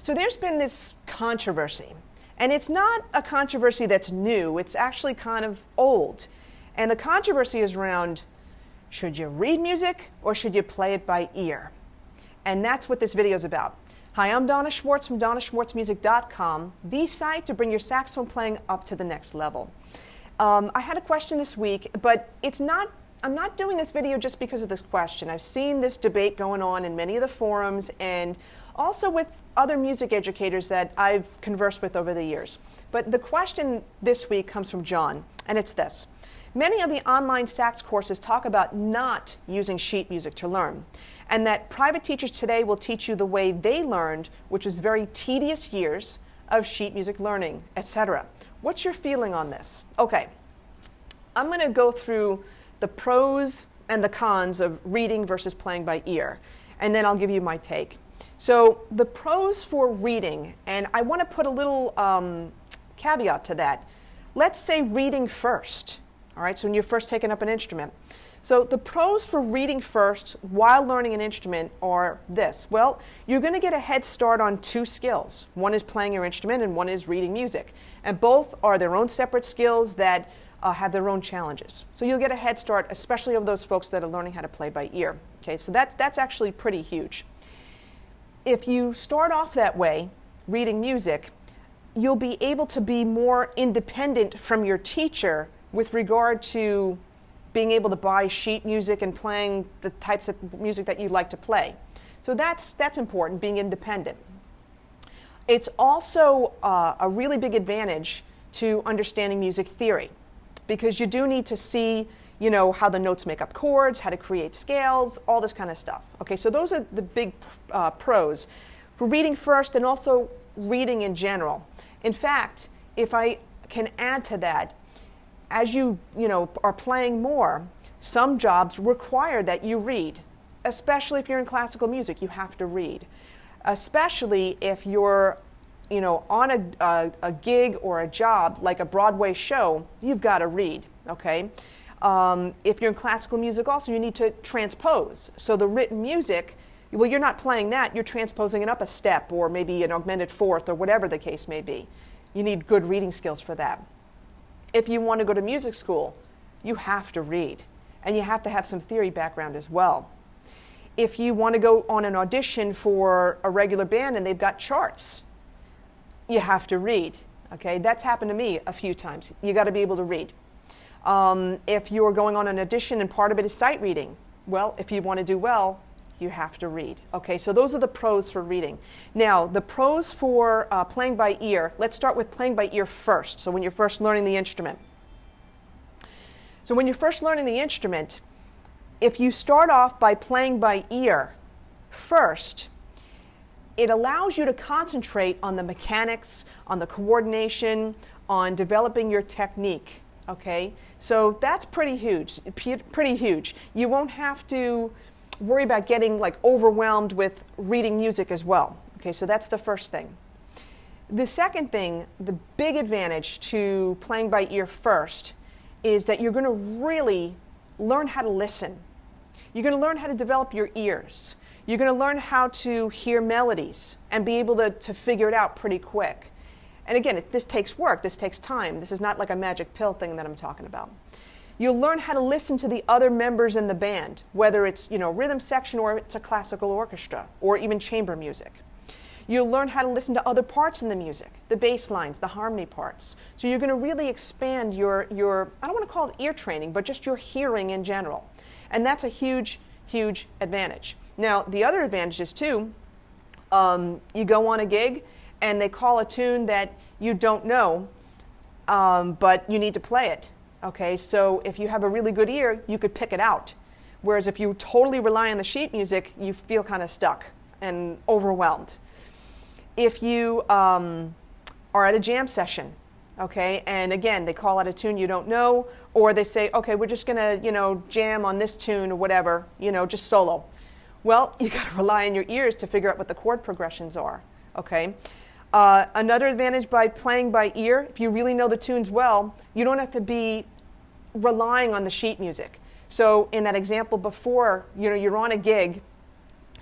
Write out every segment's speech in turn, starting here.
So there's been this controversy, and it's not a controversy that's new, it's actually kind of old. And the controversy is around, should you read music or should you play it by ear? And that's what this video is about. Hi, I'm Donna Schwartz from DonnaSchwartzMusic.com, the site to bring your saxophone playing up to the next level. I had a question this week, but I'm not doing this video just because of this question. I've seen this debate going on in many of the forums and also with other music educators that I've conversed with over the years. But the question this week comes from John, and it's this. Many of the online sax courses talk about not using sheet music to learn, and that private teachers today will teach you the way they learned, which was very tedious years of sheet music learning, etc. What's your feeling on this? Okay, I'm going to go through the pros and the cons of reading versus playing by ear, and then I'll give you my take. So the pros for reading, and I want to put a little caveat to that. Let's say reading first, all right, so when you're first taking up an instrument. So the pros for reading first while learning an instrument are this. Well, you're going to get a head start on two skills. One is playing your instrument and one is reading music. And both are their own separate skills that have their own challenges. So you'll get a head start, especially of those folks that are learning how to play by ear. Okay, so that's actually pretty huge. If you start off that way, reading music, you'll be able to be more independent from your teacher with regard to being able to buy sheet music and playing the types of music that you'd like to play. So that's important, being independent. It's also a really big advantage to understanding music theory, because you do need to see, you know, how the notes make up chords, how to create scales, all this kind of stuff. Okay, so those are the big pros for reading first and also reading in general. In fact, if I can add to that, as you are playing more, some jobs require that you read, especially if you're in classical music, you have to read. Especially if you're on a gig or a job like a Broadway show, you've got to read, okay? If you're in classical music also, you need to transpose. So the written music, well, you're not playing that, you're transposing it up a step or maybe an augmented fourth or whatever the case may be. You need good reading skills for that. If you want to go to music school, you have to read, and you have to have some theory background as well. If you want to go on an audition for a regular band and they've got charts, you have to read. Okay, that's happened to me a few times. You got to be able to read. If you're going on an audition and part of it is sight reading, well, if you want to do well, you have to read. Okay, so those are the pros for reading. Now, the pros for playing by ear, let's start with playing by ear first, so when you're first learning the instrument. So when you're first learning the instrument, if you start off by playing by ear first, it allows you to concentrate on the mechanics, on the coordination, on developing your technique. Okay, so that's pretty huge. You won't have to worry about getting like overwhelmed with reading music as well. Okay, so that's the first thing. The second thing, the big advantage to playing by ear first, is that you're going to really learn how to listen. You're going to learn how to develop your ears. You're going to learn how to hear melodies and be able to figure it out pretty quick. And again, this takes work, this takes time. This is not like a magic pill thing that I'm talking about. You'll learn how to listen to the other members in the band, whether it's rhythm section or it's a classical orchestra or even chamber music. You'll learn how to listen to other parts in the music, the bass lines, the harmony parts. So you're going to really expand your I don't want to call it ear training, but just your hearing in general. And that's a huge, huge advantage. Now, the other advantage is too, you go on a gig and they call a tune that you don't know, but you need to play it. Okay, so if you have a really good ear, you could pick it out. Whereas if you totally rely on the sheet music, you feel kind of stuck and overwhelmed. If you are at a jam session, okay, and again, they call out a tune you don't know, or they say, okay, we're just gonna, jam on this tune or whatever, just solo. Well, you gotta rely on your ears to figure out what the chord progressions are, okay? Another advantage by playing by ear, if you really know the tunes well, you don't have to be relying on the sheet music. So in that example before, you're on a gig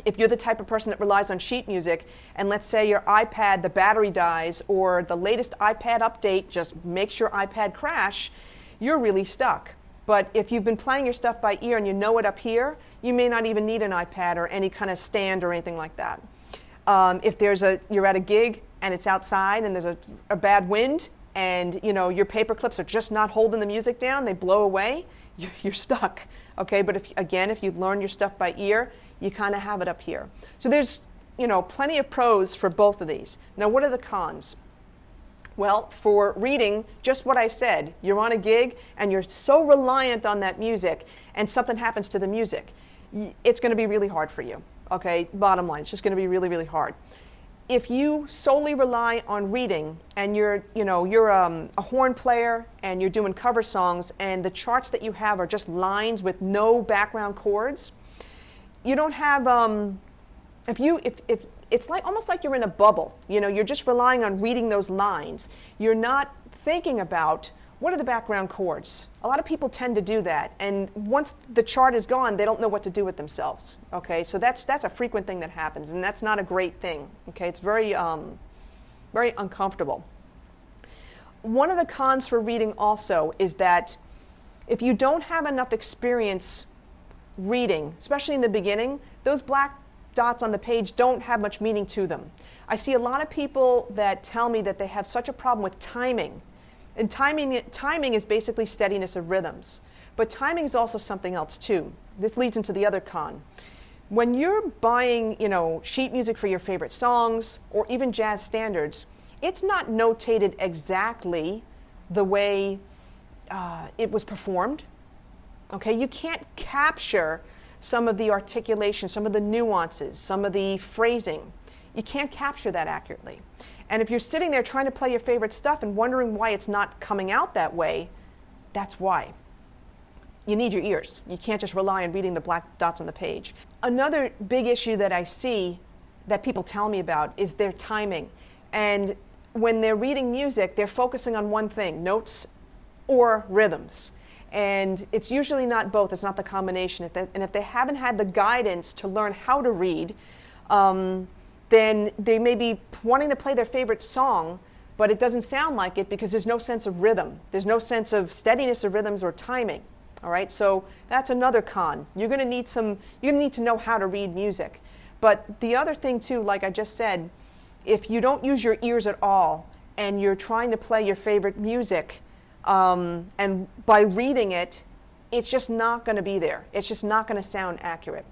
If you're the type of person that relies on sheet music, and let's say your iPad, the battery dies, or the latest iPad update just makes your iPad crash, you're really stuck. But if you've been playing your stuff by ear and you know it up here, you may not even need an iPad or any kind of stand or anything like that. If you're at a gig and it's outside and there's a bad wind and your paper clips are just not holding the music down, they blow away, you're stuck. Okay, but if you learn your stuff by ear, you kind of have it up here. So there's plenty of pros for both of these. Now, what are the cons? Well, for reading, just what I said. You're on a gig and you're so reliant on that music and something happens to the music. It's going to be really hard for you. Okay, bottom line, it's just going to be really, really hard. If you solely rely on reading and you're a horn player and you're doing cover songs and the charts that you have are just lines with no background chords, you don't have if it's almost like you're in a bubble. You're just relying on reading those lines. You're not thinking about what are the background chords. A lot of people tend to do that, and once the chart is gone, they don't know what to do with themselves. Okay, so that's a frequent thing that happens, and that's not a great thing. Okay, it's very very uncomfortable. One of the cons for reading also is that if you don't have enough experience reading, especially in the beginning, those black dots on the page don't have much meaning to them. I see a lot of people that tell me that they have such a problem with timing. And timing is basically steadiness of rhythms. But timing is also something else too. This leads into the other con. When you're buying, sheet music for your favorite songs or even jazz standards, it's not notated exactly the way it was performed. Okay, you can't capture some of the articulation, some of the nuances, some of the phrasing. You can't capture that accurately. And if you're sitting there trying to play your favorite stuff and wondering why it's not coming out that way, that's why. You need your ears. You can't just rely on reading the black dots on the page. Another big issue that I see that people tell me about is their timing. And when they're reading music, they're focusing on one thing, notes or rhythms. And it's usually not both, it's not the combination. And if they haven't had the guidance to learn how to read, then they may be wanting to play their favorite song, but it doesn't sound like it because there's no sense of rhythm. There's no sense of steadiness of rhythms or timing. All right, so that's another con. You're going to need to know how to read music. But the other thing too, like I just said, if you don't use your ears at all and you're trying to play your favorite music, and by reading it, it's just not going to be there. It's just not going to sound accurate.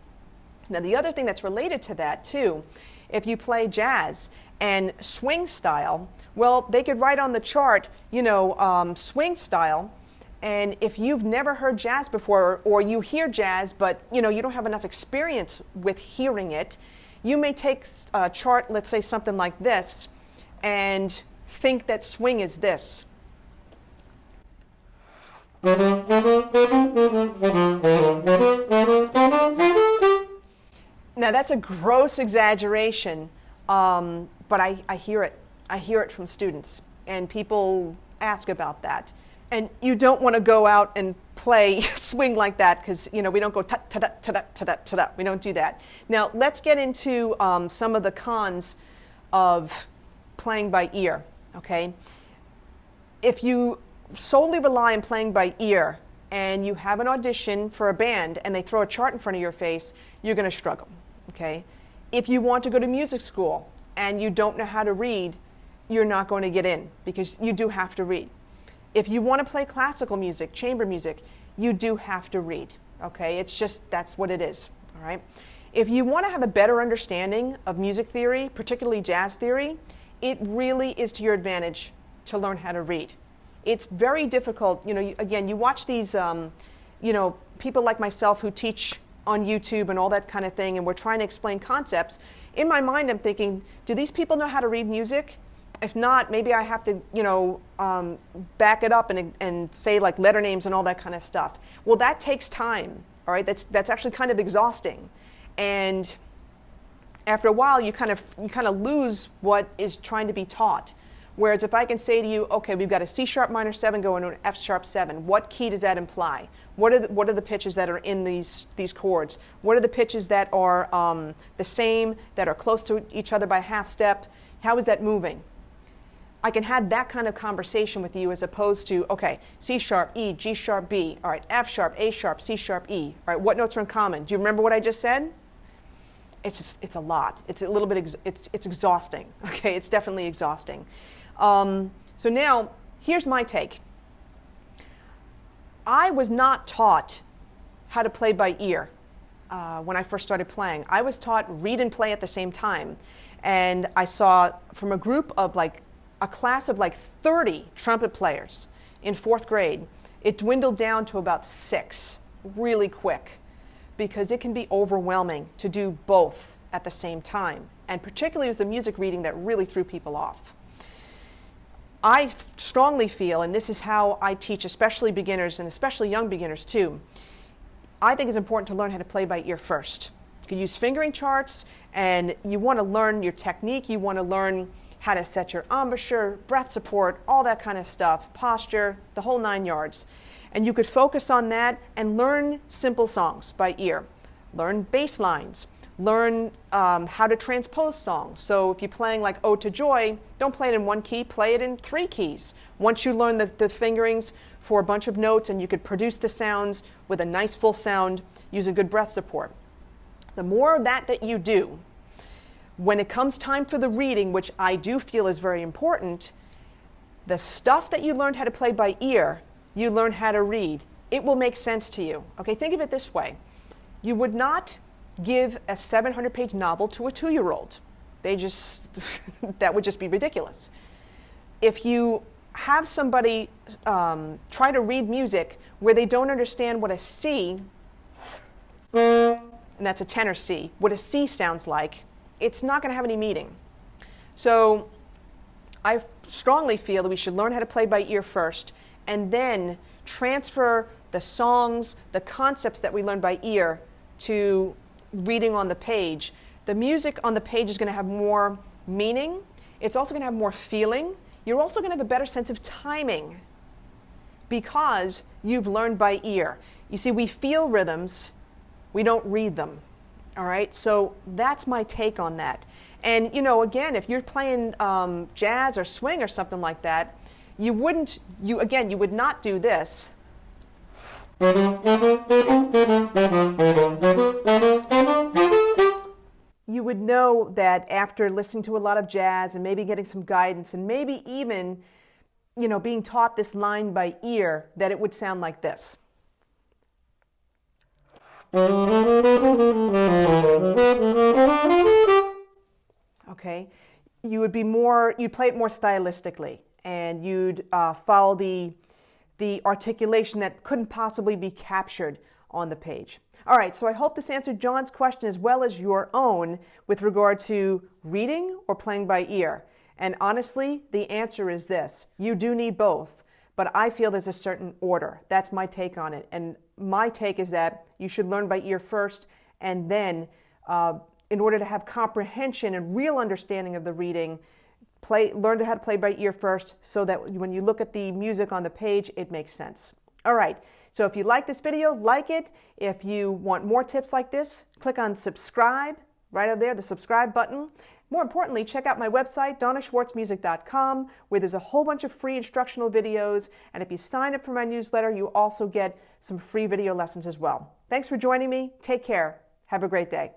Now, the other thing that's related to that too, if you play jazz and swing style, well, they could write on the chart, swing style. And if you've never heard jazz before, or you hear jazz, but you don't have enough experience with hearing it, you may take a chart, let's say something like this, and think that swing is this. Now that's a gross exaggeration, but I hear it. I hear it from students, and people ask about that. And you don't want to go out and play swing like that because we don't go ta-da. We don't do that. Now let's get into some of the cons of playing by ear. Okay, if you solely rely on playing by ear and you have an audition for a band and they throw a chart in front of your face, you're going to struggle. Okay, if you want to go to music school and you don't know how to read, you're not going to get in because you do have to read. If you want to play classical music, chamber music, you do have to read, okay? It's just, that's what it is, all right? If you want to have a better understanding of music theory, particularly jazz theory, it really is to your advantage to learn how to read. It's very difficult, again, you watch these, people like myself who teach on YouTube and all that kind of thing, and we're trying to explain concepts. In my mind, I'm thinking, do these people know how to read music? If not, maybe I have to, back it up and say like letter names and all that kind of stuff. Well, that takes time, all right? That's actually kind of exhausting. And after a while, you kind of lose what is trying to be taught. Whereas if I can say to you, okay, we've got a C sharp minor 7 going to an F sharp 7, what key does that imply? What are the pitches that are in these chords? What are the pitches that are the same, that are close to each other by a half step? How is that moving? I can have that kind of conversation with you as opposed to, okay, C sharp, E, G sharp, B. All right, F sharp, A sharp, C sharp, E. All right, what notes are in common? Do you remember what I just said? It's a lot. It's a little bit, it's exhausting. Okay, it's definitely exhausting. So now, here's my take. I was not taught how to play by ear when I first started playing. I was taught read and play at the same time. And I saw from a group of a class of 30 trumpet players in 4th grade, it dwindled down to about 6 really quick, because it can be overwhelming to do both at the same time. And particularly it was the music reading that really threw people off. I strongly feel, and this is how I teach especially beginners and especially young beginners too, I think it's important to learn how to play by ear first. You can use fingering charts, and you want to learn your technique, you want to learn how to set your embouchure, breath support, all that kind of stuff, posture, the whole 9 yards. And you could focus on that and learn simple songs by ear. Learn bass lines. Learn how to transpose songs. So if you're playing like Ode to Joy, don't play it in 1 key, play it in 3 keys. Once you learn the fingerings for a bunch of notes, and you could produce the sounds with a nice full sound using good breath support. The more of that you do, when it comes time for the reading, which I do feel is very important, the stuff that you learned how to play by ear, you learn how to read. It will make sense to you. Okay, think of it this way. You would not give a 700-page novel to a 2-year-old. They just, that would just be ridiculous. If you have somebody try to read music where they don't understand what a C, and that's a tenor C, what a C sounds like, it's not going to have any meaning. So I strongly feel that we should learn how to play by ear first, and then transfer the songs, the concepts that we learn by ear to reading on the page. The music on the page is going to have more meaning. It's also going to have more feeling. You're also going to have a better sense of timing because you've learned by ear. You see, we feel rhythms, we don't read them. All right, so that's my take on that. And again, if you're playing jazz or swing or something like that, you would not do this. You would know that after listening to a lot of jazz and maybe getting some guidance and maybe even, being taught this line by ear, that it would sound like this. Okay, you'd play it more stylistically, and you'd follow the articulation that couldn't possibly be captured on the page. All right, so I hope this answered John's question as well as your own with regard to reading or playing by ear. And honestly, the answer is this. You do need both, but I feel there's a certain order. That's my take on it. And my take is that you should learn by ear first, and then in order to have comprehension and real understanding of the reading, learn how to play by ear first so that when you look at the music on the page, it makes sense. All right, so if you like this video, like it. If you want more tips like this, click on subscribe right over there, the subscribe button. More importantly, check out my website, donnaschwartzmusic.com, where there's a whole bunch of free instructional videos. And if you sign up for my newsletter, you also get some free video lessons as well. Thanks for joining me. Take care. Have a great day.